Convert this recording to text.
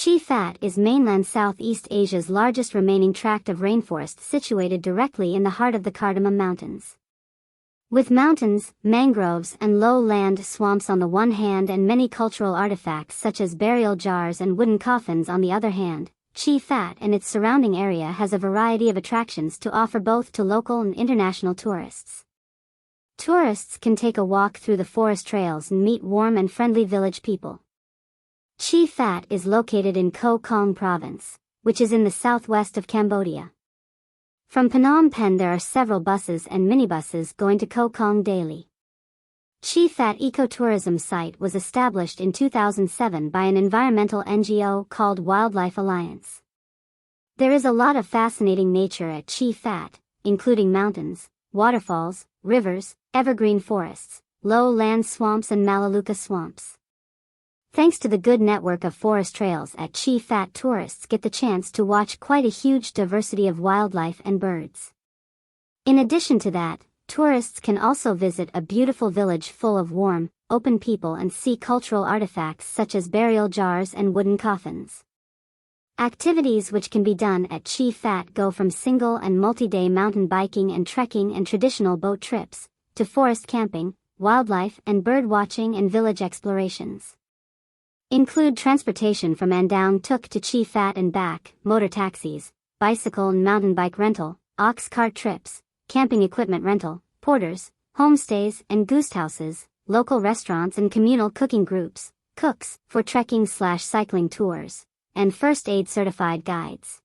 Phat is mainland Southeast Asia's largest remaining tract of rainforest situated directly in the heart of the Cardamom Mountains. With mountains, mangroves and low-land swamps on the one hand and many cultural artifacts such as burial jars and wooden coffins on the other hand, Phat and its surrounding area has a variety of attractions to offer both to local and international tourists. Tourists can take a walk through the forest trails and meet warm and friendly village people. Phat is located in Koh Kong Province, which is in the southwest of Cambodia. From Phnom Penh there are several buses and minibuses going to Koh Kong daily. Phat ecotourism site was established in 2007 by an environmental NGO called Wildlife Alliance. There is a lot of fascinating nature at Phat, including mountains, waterfalls, rivers, evergreen forests, low-land swamps and Melaleuca swamps. Thanks to the good network of forest trails at Phat, tourists get the chance to watch quite a huge diversity of wildlife and birds. In addition to that, tourists can also visit a beautiful village full of warm, open people and see cultural artifacts such as burial jars and wooden coffins. Activities which can be done at Phat go from single and multi-day mountain biking and trekking and traditional boat trips, to forest camping, wildlife and bird watching and village explorations. Include transportation from Andong Tuk to Phat and back, motor taxis, bicycle and mountain bike rental, ox cart trips, camping equipment rental, porters, homestays and guest houses, local restaurants and communal cooking groups, cooks, for trekking/cycling tours, and first aid certified guides.